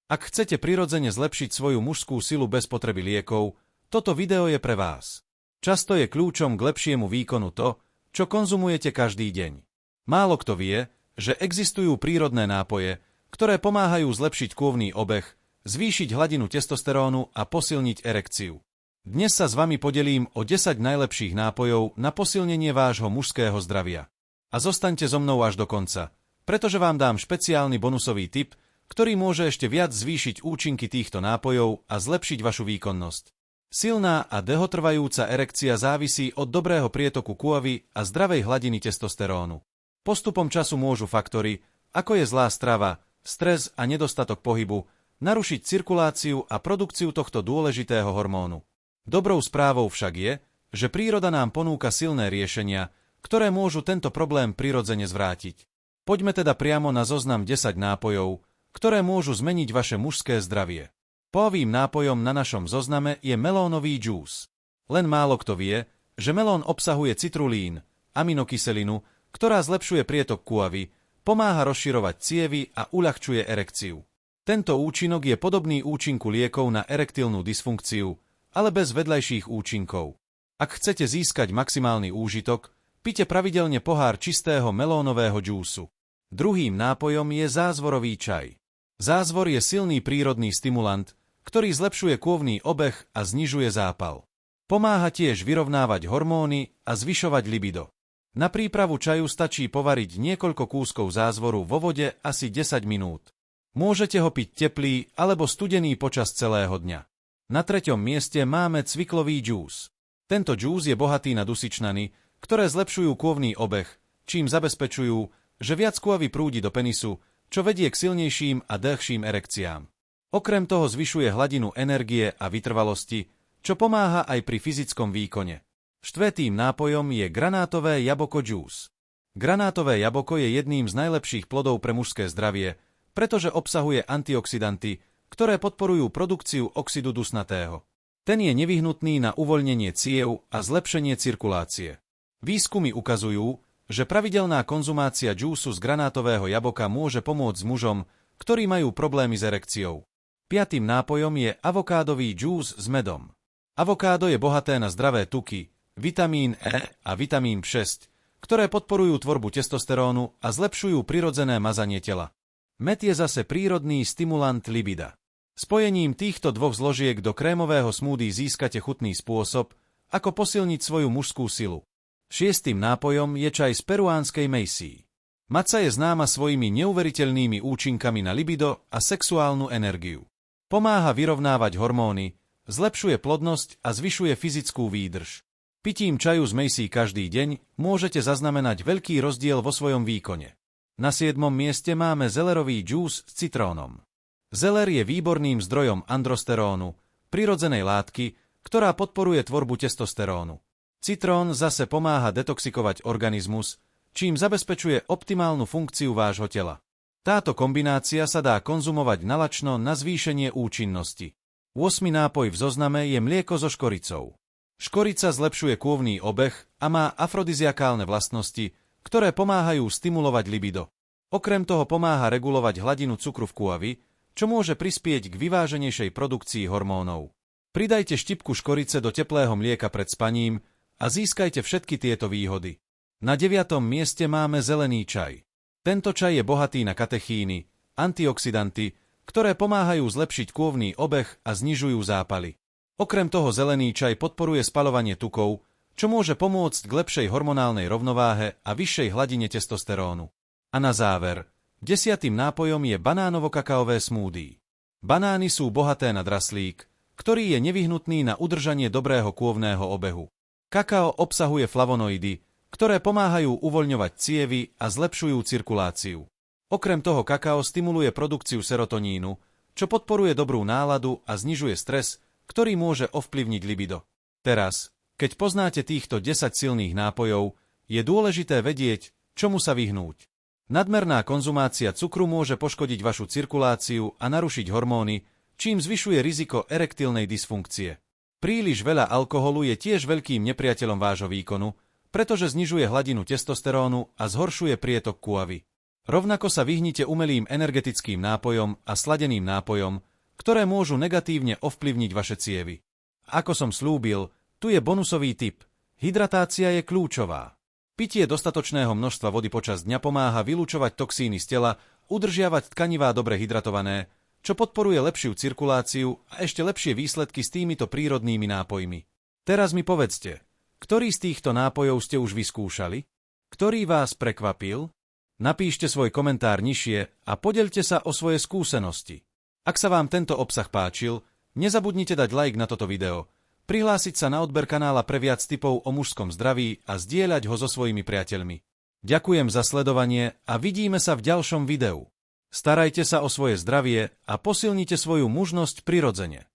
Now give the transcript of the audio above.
Ak chcete prirodzene zlepšiť svoju mužskú silu bez potreby liekov, toto video je pre vás. Často je kľúčom k lepšiemu výkonu to, čo konzumujete každý deň. Málo kto vie, že existujú prírodné nápoje, ktoré pomáhajú zlepšiť kôvny obeh, zvýšiť hladinu testosterónu a posilniť erekciu. Dnes sa s vami podelím o 10 najlepších nápojov na posilnenie vášho mužského zdravia. A zostaňte so mnou až do konca, pretože vám dám špeciálny bonusový tip, ktorý môže ešte viac zvýšiť účinky týchto nápojov a zlepšiť vašu výkonnosť. Silná a dlhotrvajúca erekcia závisí od dobrého prietoku kôvy a zdravej hladiny testosterónu. Postupom času môžu faktory, ako je zlá strava, stres a nedostatok pohybu, narušiť cirkuláciu a produkciu tohto dôležitého hormónu. Dobrou správou však je, že príroda nám ponúka silné riešenia, ktoré môžu tento problém prirodzene zvrátiť. Poďme teda priamo na zoznam 10 nápojov, ktoré môžu zmeniť vaše mužské zdravie. Prvým nápojom na našom zozname je melónový džús. Len málo kto vie, že melón obsahuje citrulín, aminokyselinu, ktorá zlepšuje prietok kôvy, pomáha rozširovať cievy a uľahčuje erekciu. Tento účinok je podobný účinku liekov na erektilnú dysfunkciu, ale bez vedľajších účinkov. Ak chcete získať maximálny úžitok, pite pravidelne pohár čistého melónového džúsu. Druhým nápojom je zázvorový čaj. Zázvor je silný prírodný stimulant, ktorý zlepšuje kôvny obeh a znižuje zápal. Pomáha tiež vyrovnávať hormóny a zvyšovať libido. Na prípravu čaju stačí povariť niekoľko kúskov zázvoru vo vode asi 10 minút. Môžete ho piť teplý alebo studený počas celého dňa. Na 3. mieste máme cviklový džús. Tento džús je bohatý na dusičnany, ktoré zlepšujú kôvny obeh, čím zabezpečujú, že viac kôvy prúdi do penisu, čo vedie k silnejším a dlhším erekciám. Okrem toho zvyšuje hladinu energie a vytrvalosti, čo pomáha aj pri fyzickom výkone. 4. nápojom je granátové jaboko džús. Granátové jaboko je jedným z najlepších plodov pre mužské zdravie, pretože obsahuje antioxidanty, ktoré podporujú produkciu oxidu dusnatého. Ten je nevyhnutný na uvoľnenie ciev a zlepšenie cirkulácie. Výskumy ukazujú, že pravidelná konzumácia džúsu z granátového jaboka môže pomôcť mužom, ktorí majú problémy s erekciou. 5. nápojom je avokádový džús s medom. Avokádo je bohaté na zdravé tuky, vitamín E a vitamín 6, ktoré podporujú tvorbu testosterónu a zlepšujú prirodzené mazanie tela. Med je zase prírodný stimulant libida. Spojením týchto dvoch zložiek do krémového smoothie získate chutný spôsob, ako posilniť svoju mužskú silu. 6. nápojom je čaj z peruánskej Macy. Matcha je známa svojimi neuveriteľnými účinkami na libido a sexuálnu energiu. Pomáha vyrovnávať hormóny, zlepšuje plodnosť a zvyšuje fyzickú výdrž. Pitím čaju z Macy každý deň môžete zaznamenať veľký rozdiel vo svojom výkone. Na 7. mieste máme zelerový džús s citrónom. Zeler je výborným zdrojom androsterónu, prirodzenej látky, ktorá podporuje tvorbu testosterónu. Citrón zase pomáha detoxikovať organizmus, čím zabezpečuje optimálnu funkciu vášho tela. Táto kombinácia sa dá konzumovať nalačno na zvýšenie účinnosti. 8. nápoj v zozname je mlieko so škoricou. Škorica zlepšuje kôvny obeh a má afrodiziakálne vlastnosti, ktoré pomáhajú stimulovať libido. Okrem toho pomáha regulovať hladinu cukru v kôvi, čo môže prispieť k vyváženejšej produkcii hormónov. Pridajte štipku škorice do teplého mlieka pred spaním a získajte všetky tieto výhody. Na 9. mieste máme zelený čaj. Tento čaj je bohatý na katechíny, antioxidanty, ktoré pomáhajú zlepšiť kôvny obeh a znižujú zápaly. Okrem toho zelený čaj podporuje spaľovanie tukov, čo môže pomôcť k lepšej hormonálnej rovnováhe a vyššej hladine testosterónu. A na záver, 10. nápojom je banánovo-kakaové smoothie. Banány sú bohaté na draslík, ktorý je nevyhnutný na udržanie dobrého kôvneho obehu. Kakao obsahuje flavonoidy, ktoré pomáhajú uvoľňovať cievy a zlepšujú cirkuláciu. Okrem toho kakao stimuluje produkciu serotonínu, čo podporuje dobrú náladu a znižuje stres, ktorý môže ovplyvniť libido. Teraz, keď poznáte týchto 10 silných nápojov, je dôležité vedieť, čomu sa vyhnúť. Nadmerná konzumácia cukru môže poškodiť vašu cirkuláciu a narušiť hormóny, čím zvyšuje riziko erektilnej dysfunkcie. Príliš veľa alkoholu je tiež veľkým nepriateľom vášho výkonu, pretože znižuje hladinu testosterónu a zhoršuje prietok kôvy. Rovnako sa vyhnite umelým energetickým nápojom a sladeným nápojom, ktoré môžu negatívne ovplyvniť vaše cievy. Ako som slúbil, tu je bonusový tip. Hydratácia je kľúčová. Pitie dostatočného množstva vody počas dňa pomáha vylúčovať toxíny z tela, udržiavať tkanivá dobre hydratované, čo podporuje lepšiu cirkuláciu a ešte lepšie výsledky s týmito prírodnými nápojmi. Teraz mi povedzte, ktorý z týchto nápojov ste už vyskúšali? Ktorý vás prekvapil? Napíšte svoj komentár nižšie a podeľte sa o svoje skúsenosti. Ak sa vám tento obsah páčil, nezabudnite dať like na toto video, prihlásiť sa na odber kanála pre viac tipov o mužskom zdraví a zdieľať ho so svojimi priateľmi. Ďakujem za sledovanie a vidíme sa v ďalšom videu. Starajte sa o svoje zdravie a posilnite svoju mužnosť prirodzene.